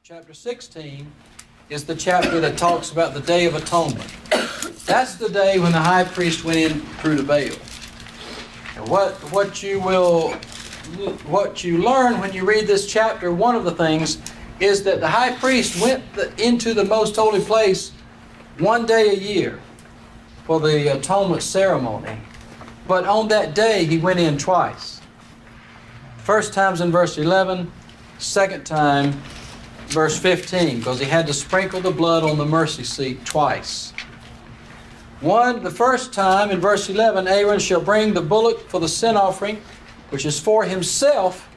Chapter 16 is the chapter that talks about the Day of Atonement. That's the day when the high priest went in through the veil. And what you learn when you read this chapter, one of the things is that the high priest went into the most holy place one day a year for the atonement ceremony. But on that day, he went in twice. First time's in verse 11, second time, verse 15, because he had to sprinkle the blood on the mercy seat twice. The first time in verse 11, Aaron shall bring the bullock for the sin offering, which is for himself,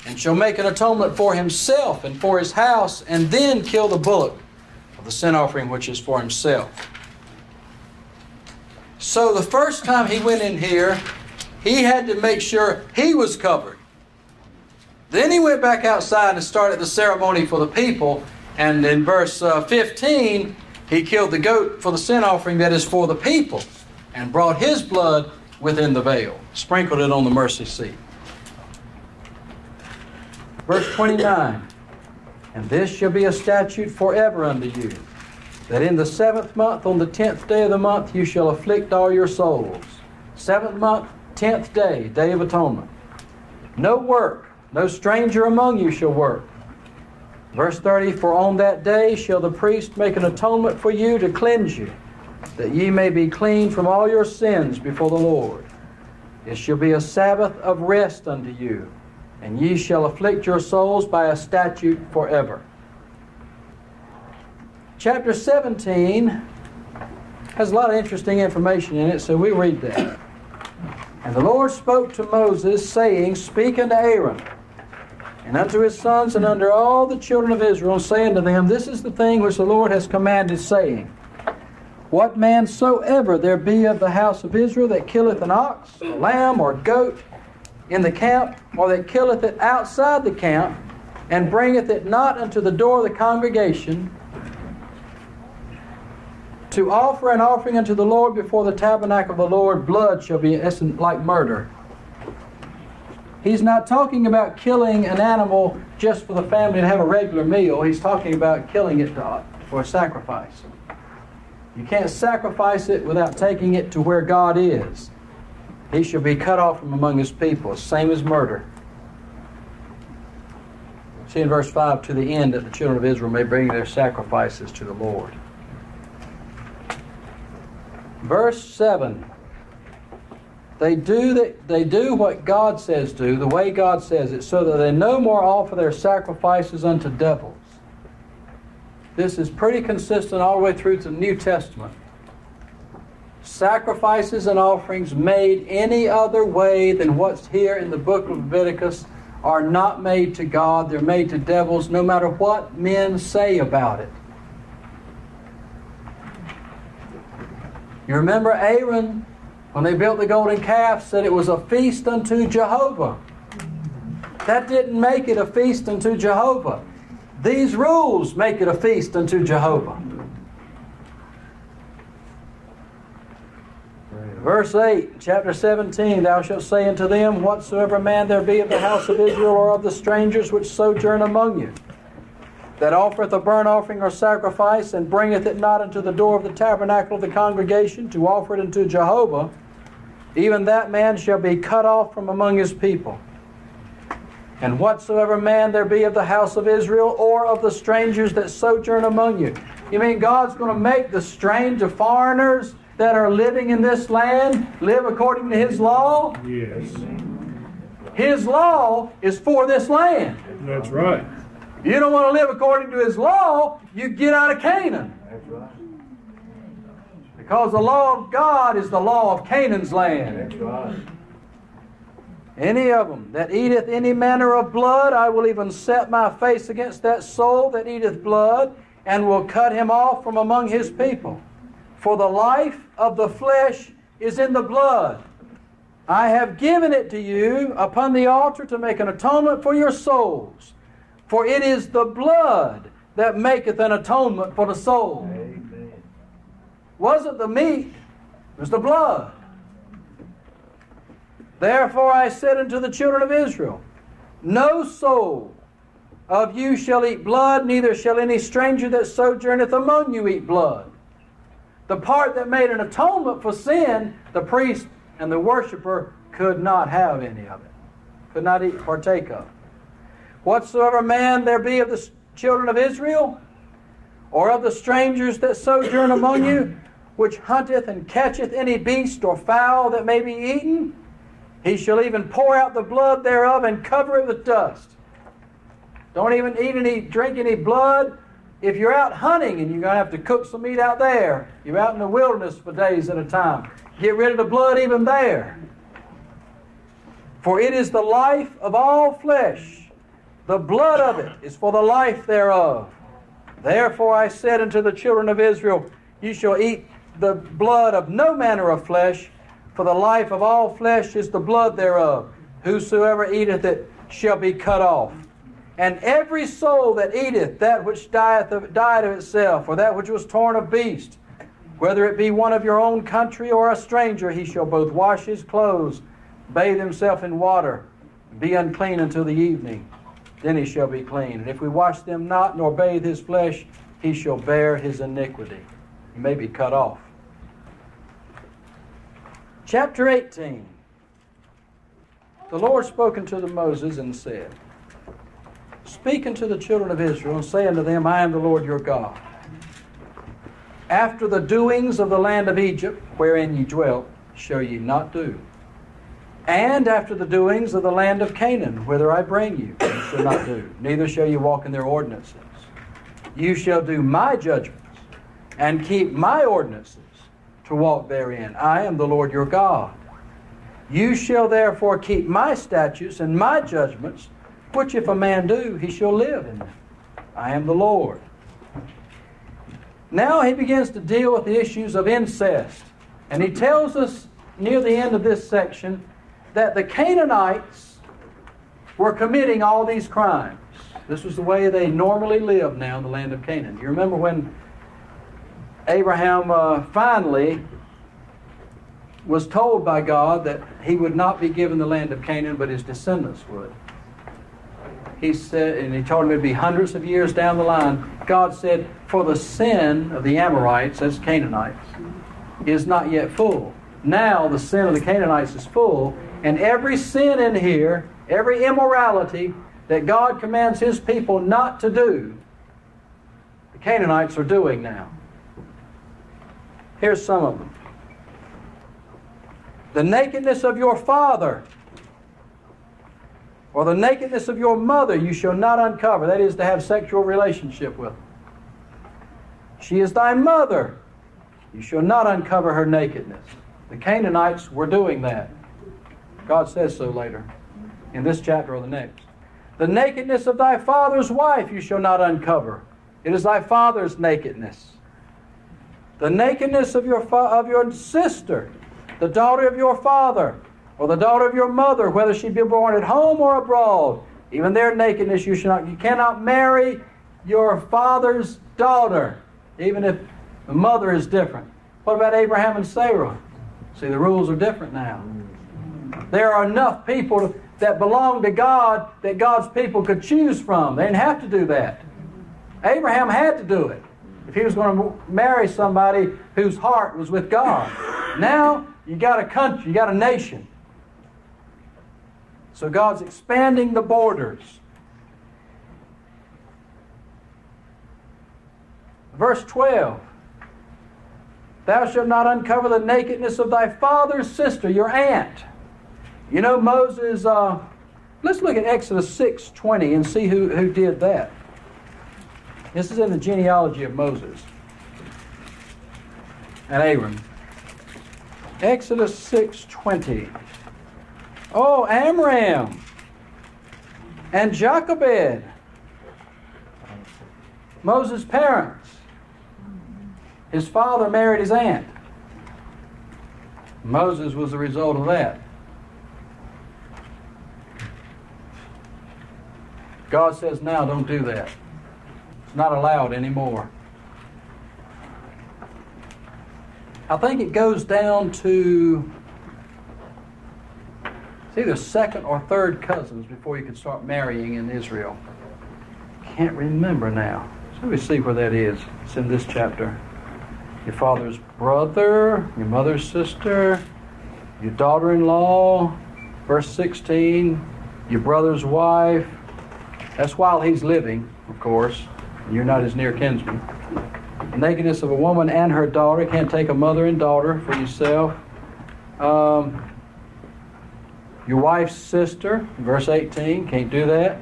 and shall make an atonement for himself and for his house, and then kill the bullock of the sin offering, which is for himself. So the first time he went in here, he had to make sure he was covered. Then he went back outside and started the ceremony for the people. And in verse 15, he killed the goat for the sin offering that is for the people and brought his blood within the veil, sprinkled it on the mercy seat. Verse 29, and this shall be a statute forever unto you, that in the 7th month, on the 10th day of the month, you shall afflict all your souls. 7th month, 10th day, Day of Atonement. No work. No stranger among you shall work. Verse 30, for on that day shall the priest make an atonement for you to cleanse you, that ye may be clean from all your sins before the Lord. It shall be a Sabbath of rest unto you, and ye shall afflict your souls by a statute forever. Chapter 17 has a lot of interesting information in it, so we read that. And the Lord spoke to Moses, saying, speak unto Aaron, and unto his sons, and unto all the children of Israel, saying to them, this is the thing which the Lord has commanded, saying, what man soever there be of the house of Israel that killeth an ox, a lamb, or goat in the camp, or that killeth it outside the camp, and bringeth it not unto the door of the congregation, to offer an offering unto the Lord before the tabernacle of the Lord, blood shall be like murder. He's not talking about killing an animal just for the family to have a regular meal. He's talking about killing it for a sacrifice. You can't sacrifice it without taking it to where God is. He shall be cut off from among his people, same as murder. See in verse 5, to the end that the children of Israel may bring their sacrifices to the Lord. Verse 7, they do what God says do, the way God says it, so that they no more offer their sacrifices unto devils. This is pretty consistent all the way through to the New Testament. Sacrifices and offerings made any other way than what's here in the book of Leviticus are not made to God. They're made to devils, no matter what men say about it. You remember Aaron, when they built the golden calf, said it was a feast unto Jehovah. That didn't make it a feast unto Jehovah. These rules make it a feast unto Jehovah. Verse 8, chapter 17, thou shalt say unto them, whatsoever man there be of the house of Israel or of the strangers which sojourn among you, that offereth a burnt offering or sacrifice, and bringeth it not unto the door of the tabernacle of the congregation, to offer it unto Jehovah, even that man shall be cut off from among his people. And whatsoever man there be of the house of Israel, or of the strangers that sojourn among you. You mean God's going to make the strange, the foreigners that are living in this land, live according to His law? Yes. His law is for this land. That's right. You don't want to live according to His law, you get out of Canaan. That's right. Because the law of God is the law of Canaan's land. That's right. Any of them that eateth any manner of blood, I will even set my face against that soul that eateth blood, and will cut him off from among his people. For the life of the flesh is in the blood. I have given it to you upon the altar to make an atonement for your souls. For it is the blood that maketh an atonement for the soul. Amen. Wasn't the meat, it was the blood. Therefore I said unto the children of Israel, no soul of you shall eat blood, neither shall any stranger that sojourneth among you eat blood. The part that made an atonement for sin, the priest and the worshiper could not have any of it. Could not partake of. Whatsoever man there be of the children of Israel, or of the strangers that sojourn among you, which hunteth and catcheth any beast or fowl that may be eaten, he shall even pour out the blood thereof and cover it with dust. Don't even drink any blood. If you're out hunting and you're going to have to cook some meat out there, you're out in the wilderness for days at a time, get rid of the blood even there. For it is the life of all flesh. The blood of it is for the life thereof. Therefore I said unto the children of Israel, you shall eat the blood of no manner of flesh, for the life of all flesh is the blood thereof. Whosoever eateth it shall be cut off. And every soul that eateth that which died of itself, or that which was torn of beast, whether it be one of your own country or a stranger, he shall both wash his clothes, bathe himself in water, be unclean until the evening. Then he shall be clean. And if we wash them not, nor bathe his flesh, he shall bear his iniquity. He may be cut off. Chapter 18. The Lord spoke unto Moses and said, Speak unto the children of Israel, and say unto them, I am the Lord your God. After the doings of the land of Egypt, wherein ye dwelt, shall ye not do. And after the doings of the land of Canaan, whither I bring you, ye shall not do. Neither shall ye walk in their ordinances. You shall do my judgments, and keep my ordinances, to walk therein. I am the Lord your God. You shall therefore keep my statutes and my judgments, which if a man do, he shall live in them. I am the Lord. Now he begins to deal with the issues of incest. And he tells us near the end of this section that the Canaanites were committing all these crimes. This was the way they normally lived now in the land of Canaan. You remember when Abraham finally was told by God that he would not be given the land of Canaan, but his descendants would. He said, and he told him it would be hundreds of years down the line. God said, for the sin of the Amorites, that's Canaanites, is not yet full. Now the sin of the Canaanites is full, and every sin in here, every immorality that God commands his people not to do, the Canaanites are doing now. Here's some of them. The nakedness of your father, or the nakedness of your mother, you shall not uncover. That is to have sexual relationship with. She is thy mother. You shall not uncover her nakedness. The Canaanites were doing that. God says so later, in this chapter or the next. The nakedness of thy father's wife you shall not uncover. It is thy father's nakedness. The nakedness of your sister, the daughter of your father, or the daughter of your mother, whether she be born at home or abroad, even their nakedness you cannot marry your father's daughter, even if the mother is different. What about Abraham and Sarah? See, the rules are different now. There are enough people that belong to God that God's people could choose from. They didn't have to do that. Abraham had to do it if he was going to marry somebody whose heart was with God. Now, you got a country, you got a nation. So God's expanding the borders. Verse 12. Thou shalt not uncover the nakedness of thy father's sister, your aunt. You know, Moses, let's look at Exodus 6:20 and see who did that. This is in the genealogy of Moses and Aaron. Exodus 6:20. Oh, Amram and Jochebed, Moses' parents. His father married his aunt. Moses was the result of that. God says, now don't do that. It's not allowed anymore. I think it goes down to it's either second or third cousins before you can start marrying in Israel. can't remember now. So we see where that is. It's in this chapter. Your father's brother, your mother's sister, your daughter-in-law, verse 16, your brother's wife. That's while he's living, of course. You're not his near kinsman. The nakedness of a woman and her daughter. Can't take a mother and daughter for yourself. Your wife's sister, verse 18, can't do that.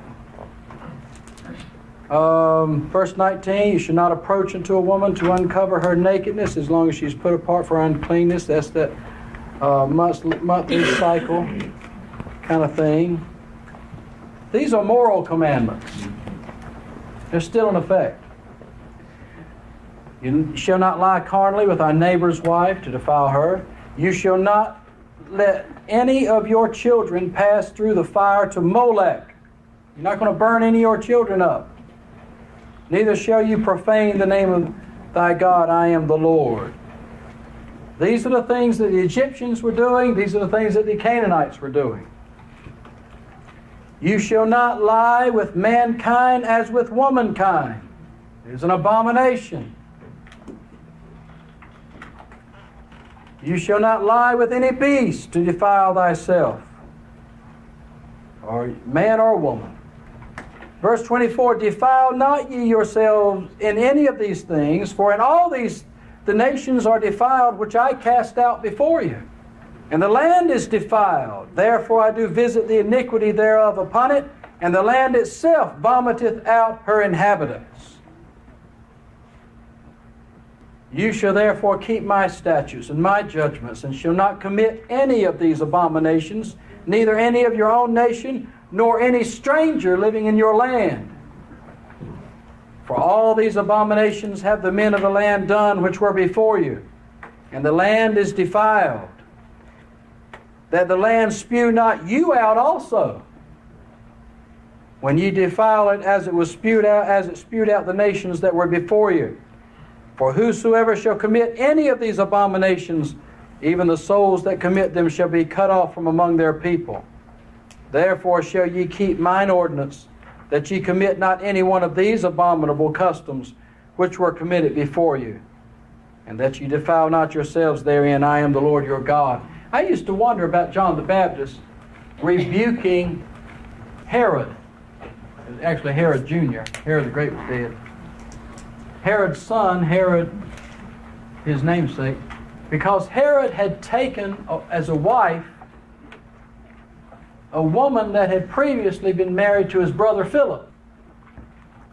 Verse 19, you should not approach unto a woman to uncover her nakedness as long as she's put apart for uncleanness. That's that monthly cycle kind of thing. These are moral commandments. They're still in effect. You shall not lie carnally with thy neighbor's wife to defile her. You shall not let any of your children pass through the fire to Molech. You're not going to burn any of your children up. Neither shall you profane the name of thy God. I am the Lord. These are the things that the Egyptians were doing. These are the things that the Canaanites were doing. You shall not lie with mankind as with womankind. It is an abomination. You shall not lie with any beast to defile thyself, or man or woman. Verse 24, defile not ye yourselves in any of these things, for in all these the nations are defiled, which I cast out before you. And the land is defiled. Therefore I do visit the iniquity thereof upon it, and the land itself vomiteth out her inhabitants. You shall therefore keep my statutes and my judgments, and shall not commit any of these abominations, neither any of your own nation, nor any stranger living in your land. For all these abominations have the men of the land done which were before you, and the land is defiled, that the land spew not you out also, when ye defile it as it was spewed out, as it spewed out the nations that were before you. For whosoever shall commit any of these abominations, even the souls that commit them shall be cut off from among their people. Therefore shall ye keep mine ordinance, that ye commit not any one of these abominable customs which were committed before you, and that ye defile not yourselves therein. I am the Lord your God. I used to wonder about John the Baptist rebuking Herod. Actually, Herod Jr. Herod the Great was dead. Herod's son, Herod, his namesake, because Herod had taken as a wife a woman that had previously been married to his brother Philip.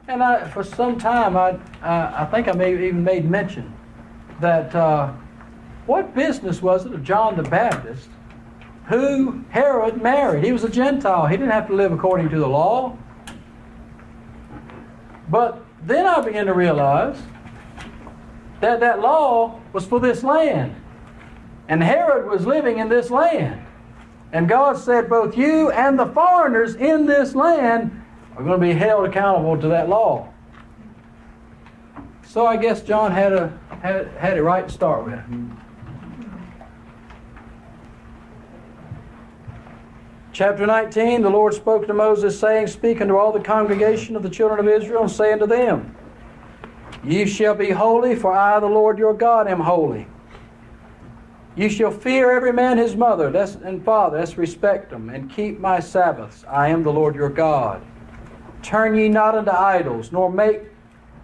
And for some time, I think I may have even made mention that what business was it of John the Baptist who Herod married? He was a Gentile. He didn't have to live according to the law. But then I began to realize that that law was for this land. And Herod was living in this land. And God said, both you and the foreigners in this land are going to be held accountable to that law. So I guess John had it right to start with. Chapter 19, the Lord spoke to Moses, saying, Speak unto all the congregation of the children of Israel, and say unto them, Ye shall be holy, for I, the Lord your God, am holy. Ye shall fear every man his mother and father, that's respect them, and keep my Sabbaths. I am the Lord your God. Turn ye not unto idols, nor make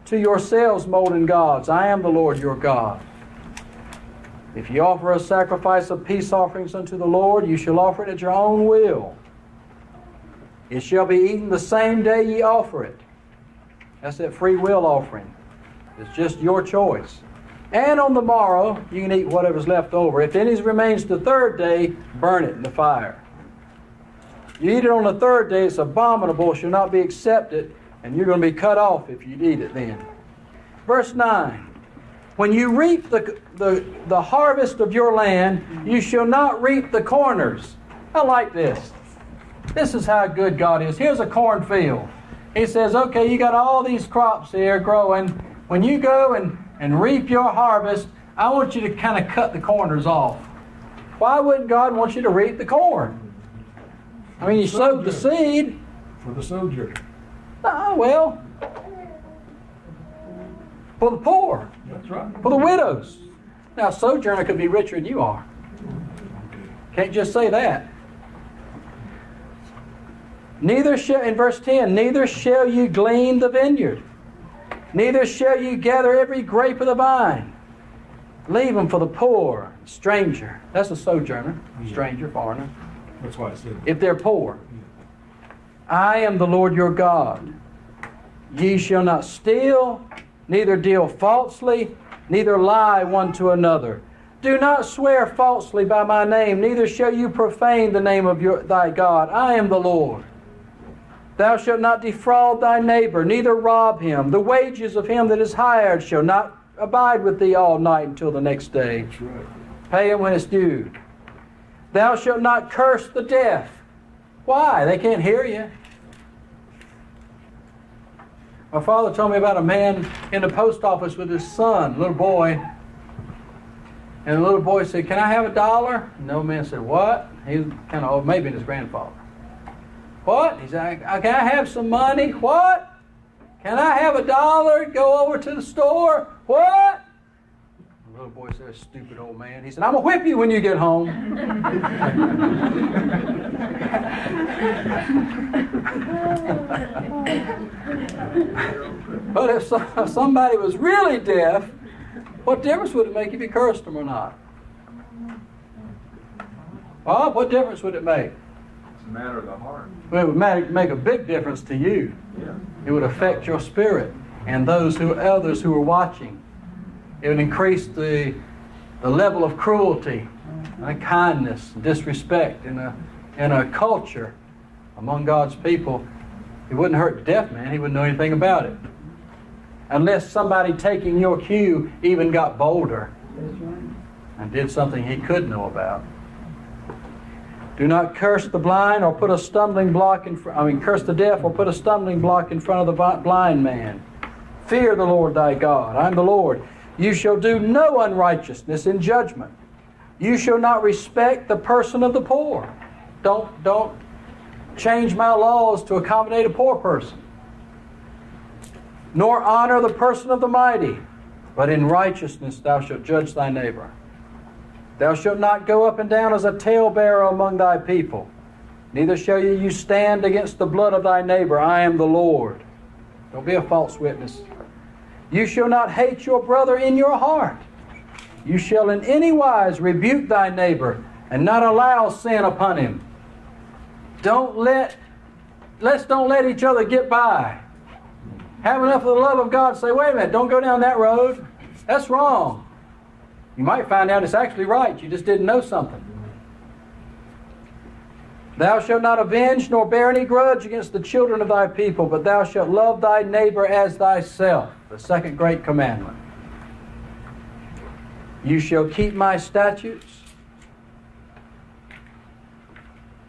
to yourselves molten gods. I am the Lord your God. If ye offer a sacrifice of peace offerings unto the Lord, you shall offer it at your own will. It shall be eaten the same day ye offer it. That's that free will offering. It's just your choice. And on the morrow, you can eat whatever's left over. If any remains the third day, burn it in the fire. You eat it on the third day, it's abominable, shall not be accepted, and you're going to be cut off if you eat it then. Verse 9. When you reap the harvest of your land, you shall not reap the corners. I like this. This is how good God is. Here's a cornfield. He says, okay, you got all these crops here growing. When you go and reap your harvest, I want you to kind of cut the corners off. Why wouldn't God want you to reap the corn? I mean, you sowed the seed. For the sojourner. Oh, well, for the poor, That's right. for the widows. Now, a sojourner could be richer than you are. Can't just say that. Neither shall, in verse 10, neither shall you glean the vineyard, neither shall you gather every grape of the vine. Leave them for the poor, stranger. That's a sojourner, stranger, foreigner. That's why I said If they're poor. I am the Lord your God. Ye shall not steal, neither deal falsely, neither lie one to another. Do not swear falsely by my name, neither shall you profane the name of thy God. I am the Lord. Thou shalt not defraud thy neighbor, neither rob him. The wages of him that is hired shall not abide with thee all night until the next day. That's right. Pay him when it's due. Thou shalt not curse the deaf. Why? They can't hear you. My father told me about a man in the post office with his son, little boy. And the little boy said, "Can I have $1?" And the old man said, "What?" He was kind of old, maybe his grandfather. "What?" He said, "Can I have some money?" "What?" "Can I have $1? Go over to the store?" "What?" The little boy said, "Stupid old man." He said, "I'm going to whip you when you get home." But if somebody was really deaf, what difference would it make if you cursed them or not? Well, what difference would it make? It's a matter of the heart. Well, it would make a big difference to you. Yeah. It would affect your spirit and others who are watching. It would increase the level of cruelty and kindness and disrespect in a culture among God's people. It wouldn't hurt the deaf man. He wouldn't know anything about it. Unless somebody taking your cue even got bolder and did something he could know about. Do not curse the blind or put a stumbling block curse the deaf or put a stumbling block in front of the blind man. Fear the Lord thy God. I am the Lord. You shall do no unrighteousness in judgment. You shall not respect the person of the poor. Don't change my laws to accommodate a poor person. Nor honor the person of the mighty, but in righteousness thou shalt judge thy neighbor. Thou shalt not go up and down as a talebearer among thy people, neither shall you stand against the blood of thy neighbor. I am the Lord. Don't be a false witness. You shall not hate your brother in your heart. You shall in any wise rebuke thy neighbor, and not allow sin upon him. Let's don't let each other get by. Have enough of the love of God to say, wait a minute, don't go down that road. That's wrong. You might find out it's actually right. You just didn't know something. Thou shalt not avenge nor bear any grudge against the children of thy people, but thou shalt love thy neighbor as thyself. The second great commandment. You shall keep my statutes.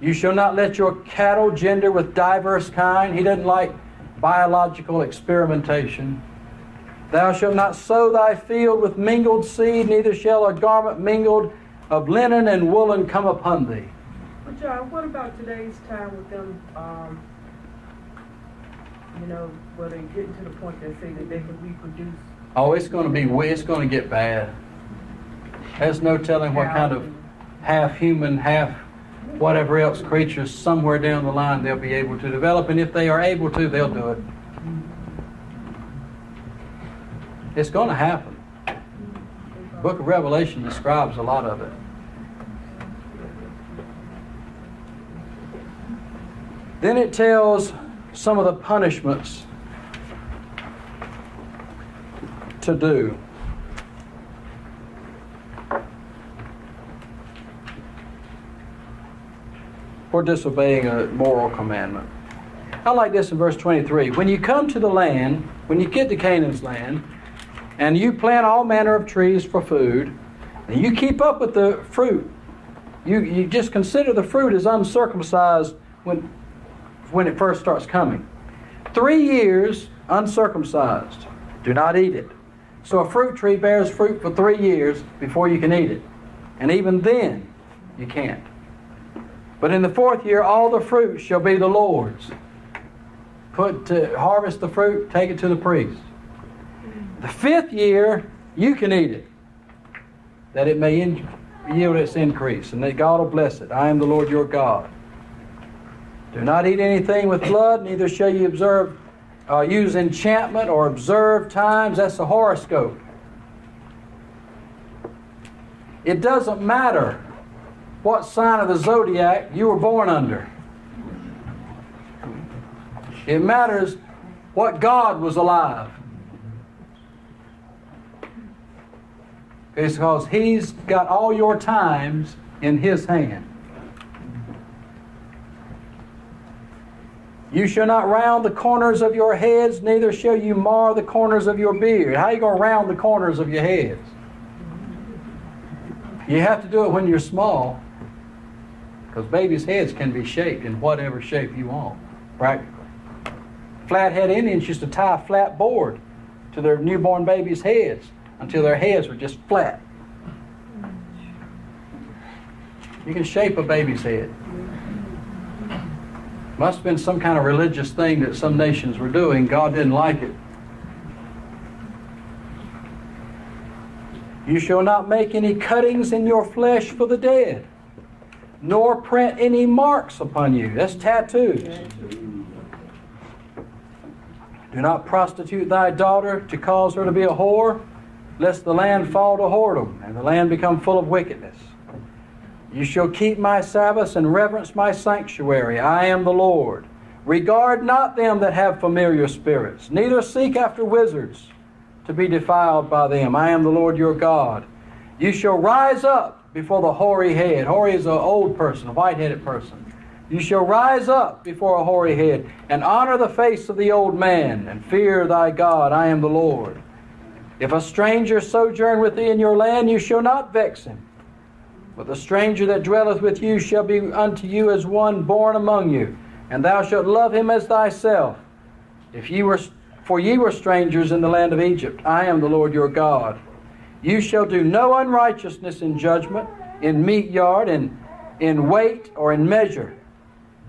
You shall not let your cattle gender with diverse kind. He doesn't like biological experimentation. Thou shalt not sow thy field with mingled seed, neither shall a garment mingled of linen and woolen come upon thee. But John, what about today's time with them, where they're getting to the point that say that they can reproduce? Oh, it's going to get bad. There's no telling what kind of half human, half whatever else creatures somewhere down the line they'll be able to develop, and if they are able to, they'll do it. It's going to happen. The book of Revelation describes a lot of it. Then it tells some of the punishments to do. For disobeying a moral commandment. I like this in verse 23. When you come to the land, when you get to Canaan's land, and you plant all manner of trees for food, and you keep up with the fruit, you just consider the fruit as uncircumcised when it first starts coming. 3 years uncircumcised. Do not eat it. So a fruit tree bears fruit for 3 years before you can eat it. And even then, you can't. But in the 4th year, all the fruit shall be the Lord's. Harvest the fruit, take it to the priest. The 5th year, you can eat it, that it may yield its increase, and that God will bless it. I am the Lord your God. Do not eat anything with blood, neither shall you use enchantment or observe times. That's the horoscope. It doesn't matter what sign of the zodiac you were born under. It matters what God was alive. It's because He's got all your times in His hand. You shall not round the corners of your heads, neither shall you mar the corners of your beard. How are you going to round the corners of your heads? You have to do it when you're small, because babies' heads can be shaped in whatever shape you want, practically. Flathead Indians used to tie a flat board to their newborn babies' heads until their heads were just flat. You can shape a baby's head. Must have been some kind of religious thing that some nations were doing. God didn't like it. You shall not make any cuttings in your flesh for the dead, nor print any marks upon you. That's tattoos. Do not prostitute thy daughter to cause her to be a whore, lest the land fall to whoredom, and the land become full of wickedness. You shall keep my Sabbaths and reverence my sanctuary. I am the Lord. Regard not them that have familiar spirits, neither seek after wizards to be defiled by them. I am the Lord your God. You shall rise up before the hoary head. Hoary is an old person, a white-headed person. You shall rise up before a hoary head, and honor the face of the old man, and fear thy God. I am the Lord. If a stranger sojourn with thee in your land, you shall not vex him. But the stranger that dwelleth with you shall be unto you as one born among you, and thou shalt love him as thyself. For ye were strangers in the land of Egypt. I am the Lord your God. You shall do no unrighteousness in judgment, in meat yard, in weight, or in measure.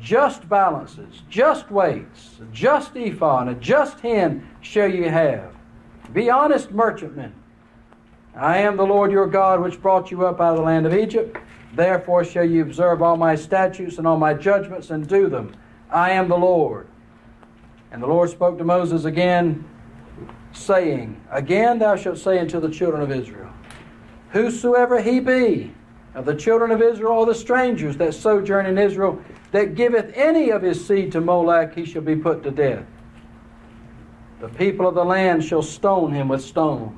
Just balances, just weights, a just ephah, and a just hin shall you have. Be honest merchantmen. I am the Lord your God, which brought you up out of the land of Egypt. Therefore shall you observe all my statutes and all my judgments, and do them. I am the Lord. And the Lord spoke to Moses again, saying, Again thou shalt say unto the children of Israel, Whosoever he be, of the children of Israel or the strangers that sojourn in Israel, that giveth any of his seed to Molech, he shall be put to death. The people of the land shall stone him with stones.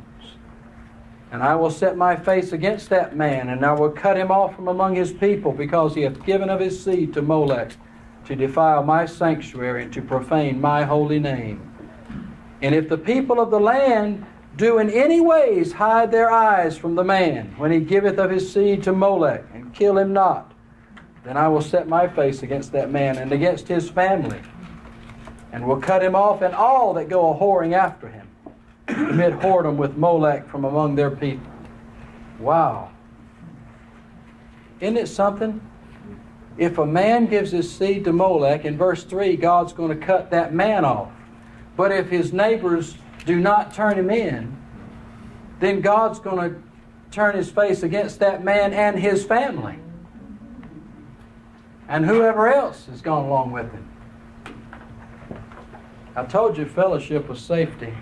And I will set my face against that man, and I will cut him off from among his people, because he hath given of his seed to Molech, to defile my sanctuary, and to profane my holy name. And if the people of the land do in any ways hide their eyes from the man, when he giveth of his seed to Molech, and kill him not, then I will set my face against that man, and against his family, and will cut him off, and all that go a-whoring after him, commit whoredom with Molech from among their people. Wow. Isn't it something? If a man gives his seed to Molech, in verse 3, God's going to cut that man off. But if his neighbors do not turn him in, then God's going to turn his face against that man and his family, and whoever else has gone along with him. I told you fellowship was safety.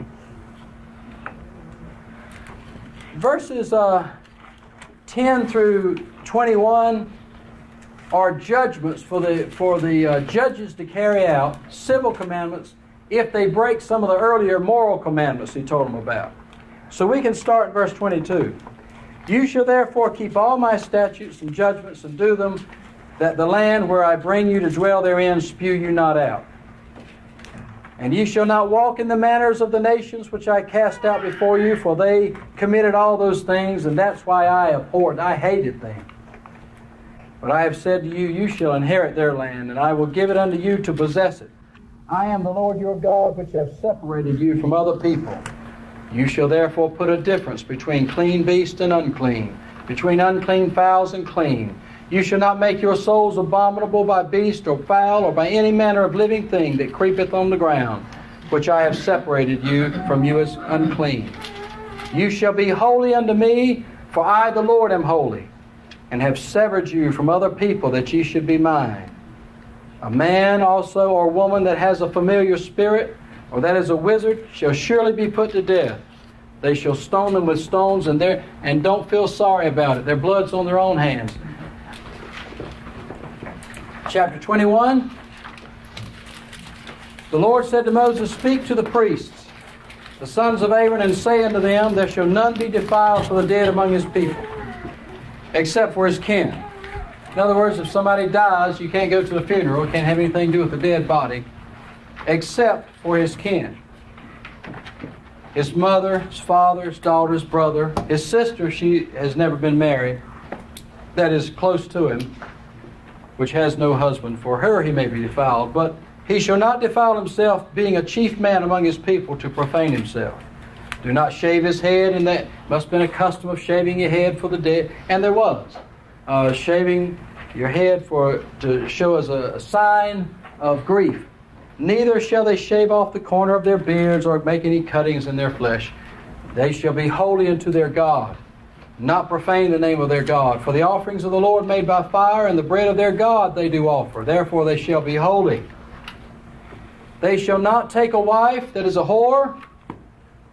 Verses 10 through 21 are judgments for the judges to carry out, civil commandments, if they break some of the earlier moral commandments he told them about. So we can start in verse 22. You shall therefore keep all my statutes and judgments, and do them, that the land where I bring you to dwell therein spew you not out. And ye shall not walk in the manners of the nations which I cast out before you, for they committed all those things, and that's why I abhorred, I hated them. But I have said to you, you shall inherit their land, and I will give it unto you to possess it. I am the Lord your God, which have separated you from other people. You shall therefore put a difference between clean beast and unclean, between unclean fowls and clean. You shall not make your souls abominable by beast or fowl or by any manner of living thing that creepeth on the ground. which I have separated you from you as unclean. You shall be holy unto me, for I the Lord am holy, and have severed you from other people, that ye should be mine. A man also or woman that has a familiar spirit, or that is a wizard, shall surely be put to death. They shall stone them with stones, and don't feel sorry about it. Their blood's on their own hands. Chapter 21. The Lord said to Moses, Speak to the priests, the sons of Aaron, and say unto them, There shall none be defiled for the dead among his people, except for his kin. In other words, if somebody dies, you can't go to the funeral, you can't have anything to do with the dead body, except for his kin. His mother, his father, his daughter, his brother, his sister, she has never been married, that is close to him, which has no husband. For her he may be defiled, but he shall not defile himself, being a chief man among his people, to profane himself. Do not shave his head, and that must have been a custom of shaving your head for the dead, and there was. Shaving your head to show as a sign of grief. Neither shall they shave off the corner of their beards, or make any cuttings in their flesh. They shall be holy unto their God, not profane the name of their God. For the offerings of the Lord made by fire, and the bread of their God they do offer. Therefore they shall be holy. They shall not take a wife that is a whore,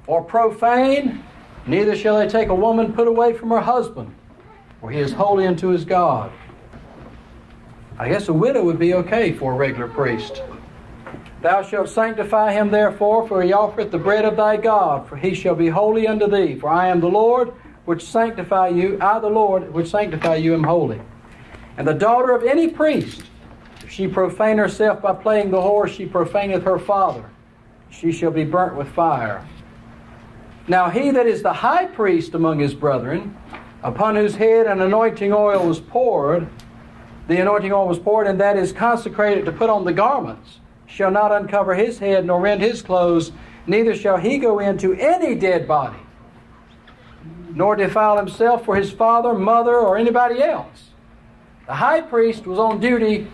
or profane, neither shall they take a woman put away from her husband, for he is holy unto his God. I guess a widow would be okay for a regular priest. Thou shalt sanctify him therefore, for he offereth the bread of thy God, for he shall be holy unto thee. For I am the Lord which sanctify you, I the Lord which sanctify you am holy. And the daughter of any priest, if she profane herself by playing the whore, she profaneth her father. She shall be burnt with fire. Now he that is the high priest among his brethren, upon whose head an anointing oil was poured, the anointing oil was poured, and that is consecrated to put on the garments, shall not uncover his head, nor rend his clothes, neither shall he go into any dead body, nor defile himself for his father, mother, or anybody else. The high priest was on duty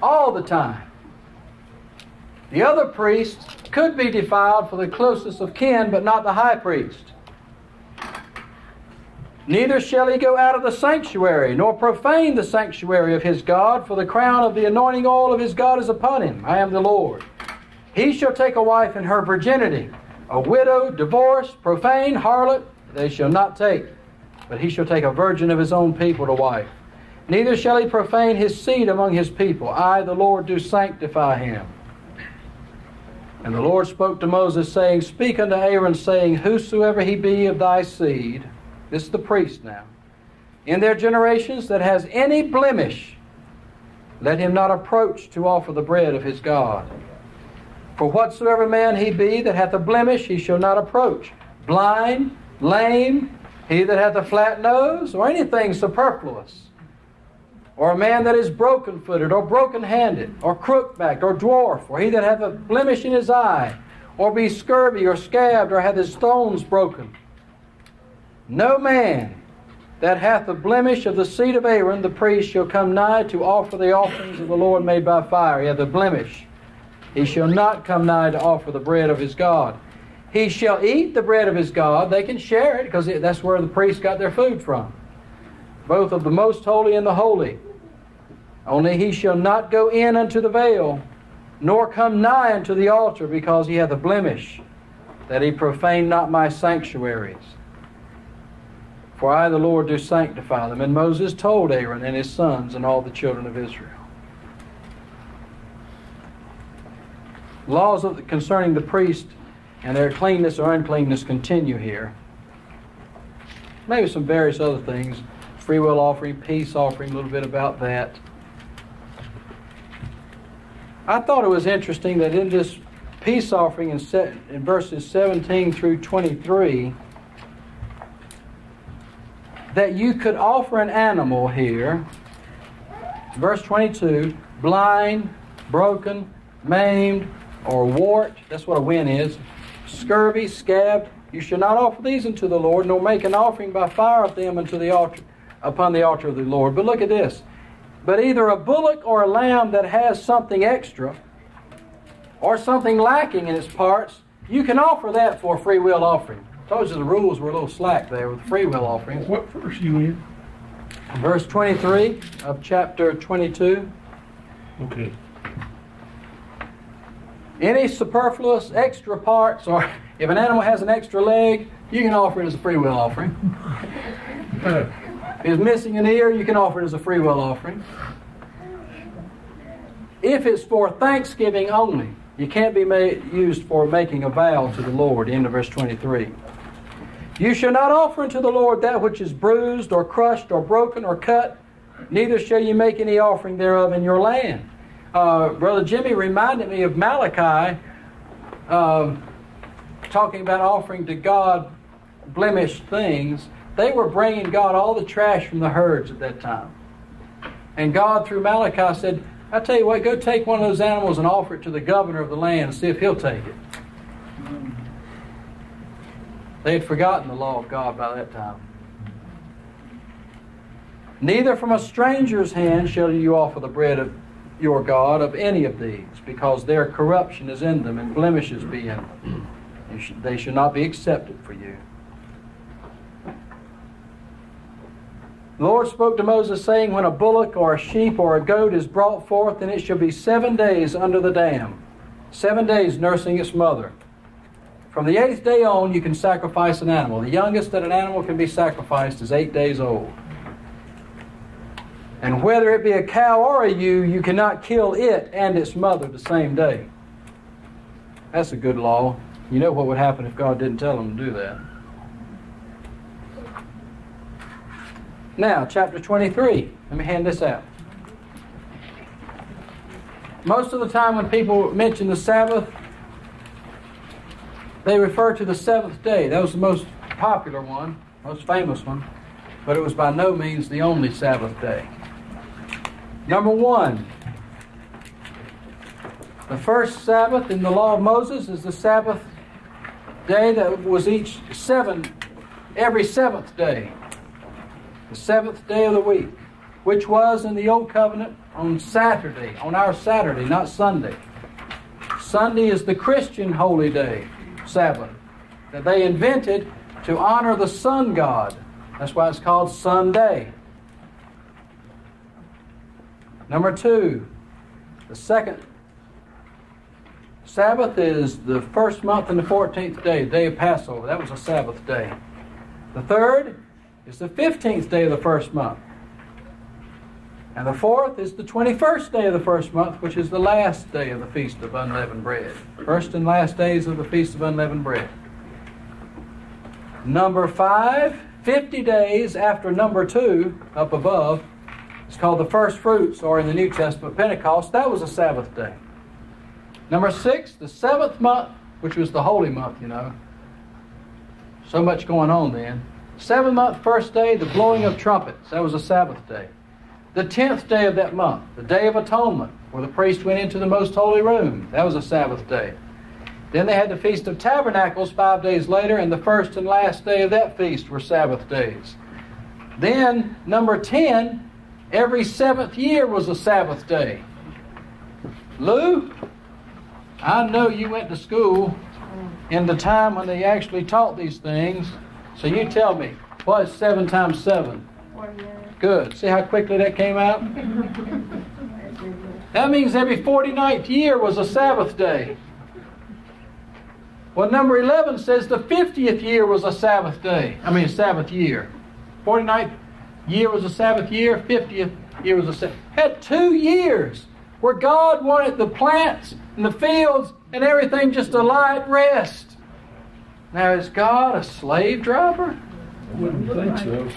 all the time. The other priests could be defiled for the closest of kin, but not the high priest. Neither shall he go out of the sanctuary, nor profane the sanctuary of his God, for the crown of the anointing oil of his God is upon him. I am the Lord. He shall take a wife in her virginity, a widow, divorced, profane, harlot, they shall not take, but he shall take a virgin of his own people to wife. Neither shall he profane his seed among his people. I, the Lord, do sanctify him. And the Lord spoke to Moses, saying, Speak unto Aaron, saying, Whosoever he be of thy seed, this is the priest now, in their generations that has any blemish, let him not approach to offer the bread of his God. For whatsoever man he be that hath a blemish, he shall not approach. Blind, lame, he that hath a flat nose, or anything superfluous, or a man that is broken-footed, or broken-handed, or crook-backed, or dwarf, or he that hath a blemish in his eye, or be scurvy, or scabbed, or hath his stones broken. No man that hath the blemish of the seed of Aaron, the priest, shall come nigh to offer the offerings of the Lord made by fire. He hath a blemish. He shall not come nigh to offer the bread of his God. He shall eat the bread of his God. They can share it, because that's where the priests got their food from, both of the most holy and the holy. Only he shall not go in unto the veil, nor come nigh unto the altar, because he hath a blemish, that he profane not my sanctuaries. For I, the Lord, do sanctify them. And Moses told Aaron and his sons and all the children of Israel. Laws concerning the priest and their cleanness or uncleanness continue here. Maybe some various other things. Free will offering, peace offering, a little bit about that. I thought it was interesting that in this peace offering in verses 17 through 23, that you could offer an animal here. Verse 22, blind, broken, maimed, or wart, that's what a wen is, scurvy, scabbed. You shall not offer these unto the Lord, nor make an offering by fire of them unto the altar, upon the altar of the Lord. But look at this. But either a bullock or a lamb that has something extra, or something lacking in its parts, you can offer that for a free will offering. I told you the rules were a little slack there with free will offerings. What verse are you in? Verse 23 of chapter 22. Okay. Any superfluous extra parts, or if an animal has an extra leg, you can offer it as a free will offering. If it's missing an ear, you can offer it as a free will offering. If it's for thanksgiving only, you can't be used for making a vow to the Lord. End of verse 23. You shall not offer unto the Lord that which is bruised or crushed or broken or cut, neither shall you make any offering thereof in your land. Brother Jimmy reminded me of Malachi talking about offering to God blemished things. They were bringing God all the trash from the herds at that time. And God, through Malachi, said, I tell you what, go take one of those animals and offer it to the governor of the land and see if he'll take it. They had forgotten the law of God by that time. Neither from a stranger's hand shall you offer the bread of your God of any of these, because their corruption is in them and blemishes be in them. They shall not be accepted for you. The Lord spoke to Moses, saying, when a bullock or a sheep or a goat is brought forth, then it shall be 7 days under the dam, 7 days nursing its mother. From the 8th day on, you can sacrifice an animal. The youngest that an animal can be sacrificed is 8 days old. And whether it be a cow or a ewe, you cannot kill it and its mother the same day. That's a good law. You know what would happen if God didn't tell them to do that. Now, chapter 23. Let me hand this out. Most of the time when people mention the Sabbath, they refer to the 7th day. That was the most popular one, most famous one, but it was by no means the only Sabbath day. Number 1, the first Sabbath in the law of Moses is the Sabbath day that was every 7th day. The 7th day of the week, which was in the Old Covenant on Saturday, on our Saturday, not Sunday. Sunday is the Christian holy day, Sabbath, that they invented to honor the sun god. That's why it's called Sunday. Number 2, the second Sabbath is the first month and the 14th day, the day of Passover. That was a Sabbath day. The third is the 15th day of the first month. And the fourth is the 21st day of the first month, which is the last day of the Feast of Unleavened Bread. First and last days of the Feast of Unleavened Bread. Number 5, 50 days after number 2, up above, it's called the first fruits, or in the New Testament, Pentecost. That was a Sabbath day. Number 6, the 7th month, which was the holy month, you know. So much going on then. 7th month, first day, the blowing of trumpets. That was a Sabbath day. The 10th day of that month, the Day of Atonement, where the priest went into the most holy room. That was a Sabbath day. Then they had the Feast of Tabernacles 5 days later, and the first and last day of that feast were Sabbath days. Then, number 10, every 7th year was a Sabbath day. Lou, I know you went to school in the time when they actually taught these things, so you tell me, what is 7 times 7? 49. Good. See how quickly that came out? That means every 49th year was a Sabbath day. Well, number 11 says the 50th year was a Sabbath day. I mean, a Sabbath year. 49th year was a Sabbath year. 50th year was a Sabbath. Had 2 years where God wanted the plants and the fields and everything just to lie at rest. Now, is God a slave driver? I wouldn't think so.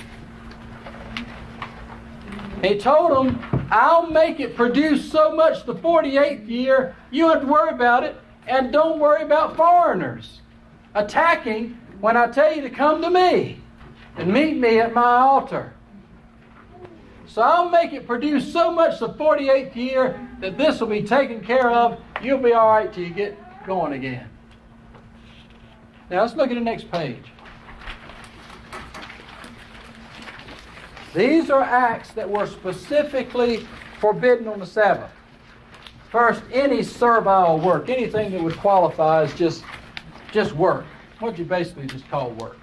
He told them, I'll make it produce so much the 48th year, you don't have to worry about it, and don't worry about foreigners attacking when I tell you to come to me and meet me at my altar. So I'll make it produce so much the 48th year that this will be taken care of. You'll be all right till you get going again. Now let's look at the next page. These are acts that were specifically forbidden on the Sabbath. First, any servile work, anything that would qualify as just work. What you basically just call work.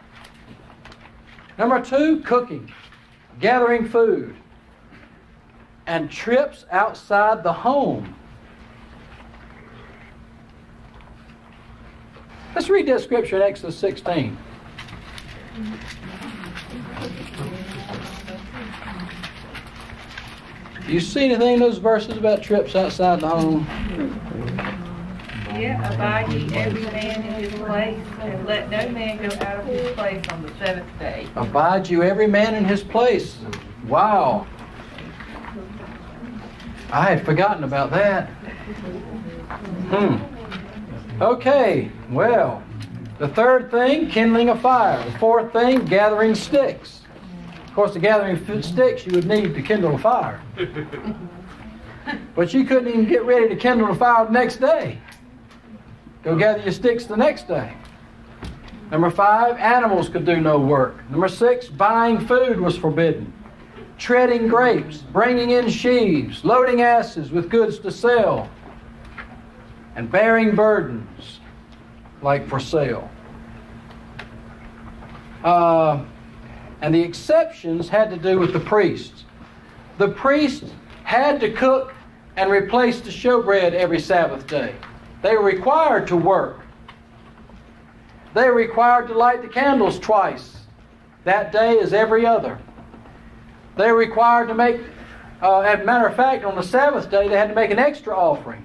Number 2, cooking, gathering food, and trips outside the home. Let's read that scripture in Exodus 16. Do you see anything in those verses about trips outside the home? Yeah, abide ye every man in his place, and let no man go out of his place on the seventh day. Abide you every man in his place. Wow. I had forgotten about that. Okay, well, the third thing, kindling a fire. The fourth thing, gathering sticks. Of course, the gathering sticks you would need to kindle a fire. But you couldn't even get ready to kindle a fire the next day. Go gather your sticks the next day. Number 5, animals could do no work. Number 6, buying food was forbidden. Treading grapes, bringing in sheaves, loading asses with goods to sell, and bearing burdens like for sale. And the exceptions had to do with the priests. The priests had to cook and replace the showbread every Sabbath day. They were required to work. They were required to light the candles twice that day as every other. They were required to make, as a matter of fact, on the Sabbath day, they had to make an extra offering.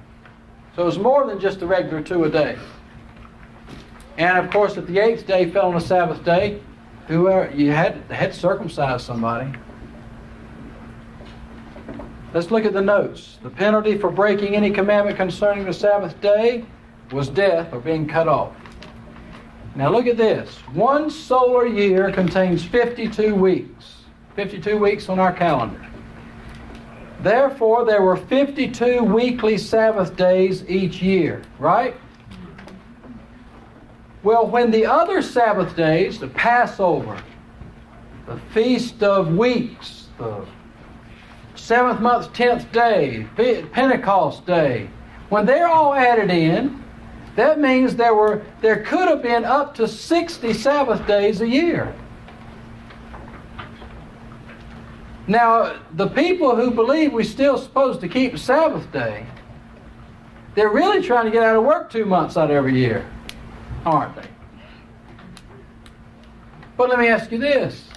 So it was more than just the regular 2 a day. And of course, if the 8th day fell on the Sabbath day, you had to circumcise somebody. Let's look at the notes. The penalty for breaking any commandment concerning the Sabbath day was death or being cut off. Now look at this. 1 solar year contains 52 weeks. 52 weeks on our calendar. Therefore, there were 52 weekly Sabbath days each year, right? Well, when the other Sabbath days, the Passover, the Feast of Weeks, the 7th month, 10th day, Pentecost day, when they're all added in, that means there could have been up to 60 Sabbath days a year. Now, the people who believe we're still supposed to keep the Sabbath day, they're really trying to get out of work 2 months out of every year, aren't they? But let me ask you this.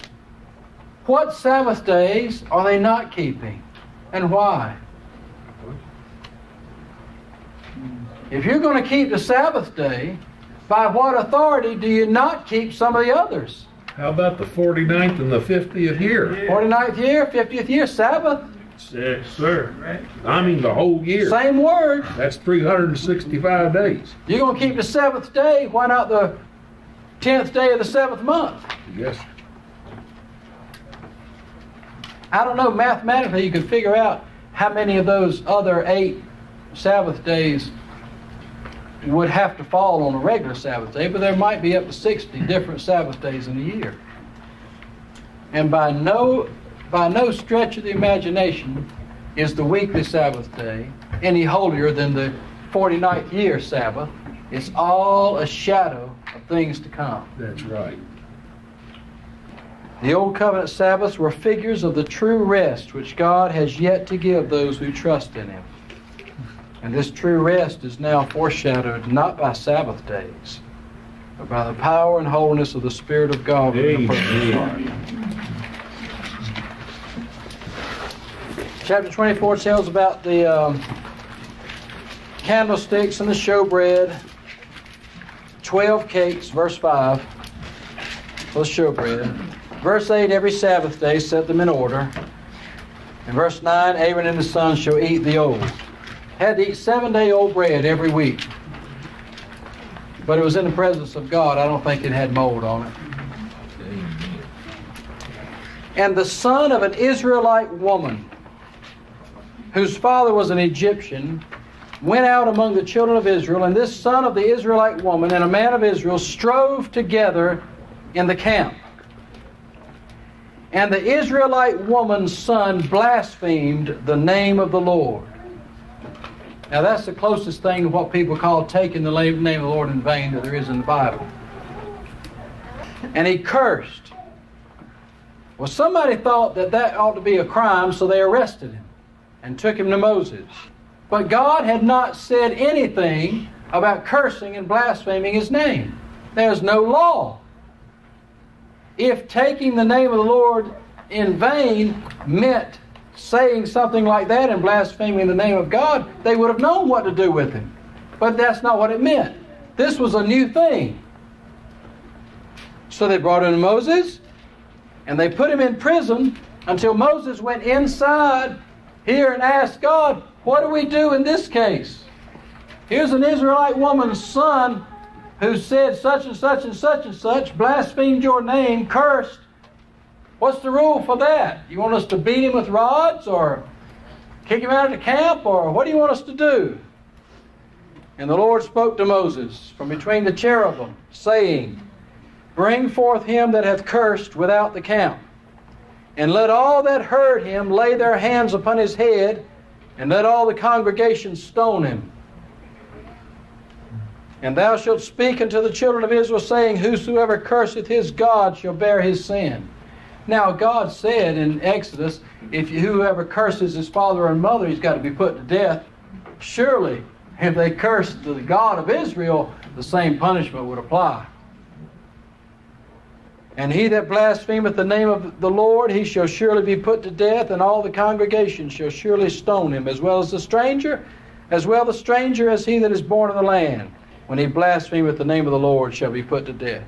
What Sabbath days are they not keeping, and why? If you're going to keep the Sabbath day, by what authority do you not keep some of the others? How about the 49th and the 50th year? 49th year, 50th year, Sabbath. Yes, sir. I mean the whole year. Same word. That's 365 days. You're going to keep the 7th day, why not the 10th day of the 7th month? Yes. I don't know, mathematically you could figure out how many of those other 8 Sabbath days would have to fall on a regular Sabbath day, but there might be up to 60 different Sabbath days in a year. And by no stretch of the imagination is the weekly Sabbath day any holier than the 49th year Sabbath. It's all a shadow of things to come. That's right. The Old Covenant Sabbaths were figures of the true rest which God has yet to give those who trust in Him. And this true rest is now foreshadowed not by Sabbath days, but by the power and holiness of the Spirit of God within the person's heart. Chapter 24 tells about the candlesticks and the showbread, 12 cakes, verse 5, for the showbread. Verse 8, every Sabbath day set them in order. In verse 9, Aaron and his sons shall eat the old. Had to eat 7-day-old bread every week. But it was in the presence of God. I don't think it had mold on it. And the son of an Israelite woman, whose father was an Egyptian, went out among the children of Israel, and this son of the Israelite woman and a man of Israel strove together in the camp. And the Israelite woman's son blasphemed the name of the Lord. Now that's the closest thing to what people call taking the name of the Lord in vain that there is in the Bible. And he cursed. Well, somebody thought that that ought to be a crime, so they arrested him and took him to Moses. But God had not said anything about cursing and blaspheming his name. There's no law. If taking the name of the Lord in vain meant saying something like that and blaspheming the name of God, they would have known what to do with him. But that's not what it meant. This was a new thing. So they brought him to Moses, and they put him in prison until Moses went inside here and asked God, what do we do in this case? Here's an Israelite woman's son who said such and such and such and such, blasphemed your name, cursed. What's the rule for that? You want us to beat him with rods or kick him out of the camp, or what do you want us to do? And the Lord spoke to Moses from between the cherubim, saying, bring forth him that hath cursed without the camp, and let all that heard him lay their hands upon his head, and let all the congregation stone him. And thou shalt speak unto the children of Israel, saying, whosoever curseth his God shall bear his sin. Now God said in Exodus, if whoever curses his father and mother, he's got to be put to death. Surely, if they cursed the God of Israel, the same punishment would apply. And he that blasphemeth the name of the Lord, he shall surely be put to death, and all the congregation shall surely stone him, as well the stranger as he that is born of the land. When he blasphemeth the name of the Lord, shall be put to death.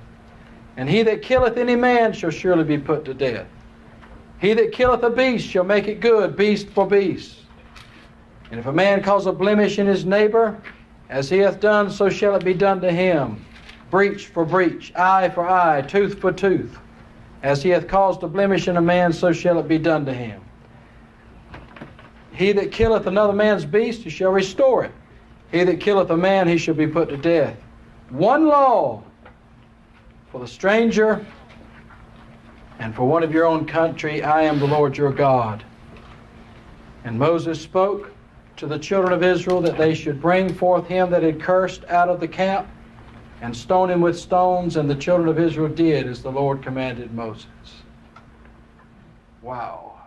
And he that killeth any man shall surely be put to death. He that killeth a beast shall make it good, beast for beast. And if a man cause a blemish in his neighbor, as he hath done, so shall it be done to him. Breach for breach, eye for eye, tooth for tooth. As he hath caused a blemish in a man, so shall it be done to him. He that killeth another man's beast, he shall restore it. He that killeth a man, he shall be put to death. One law for the stranger and for one of your own country. I am the Lord your God. And Moses spoke to the children of Israel that they should bring forth him that had cursed out of the camp and stone him with stones, and the children of Israel did as the Lord commanded Moses. Wow.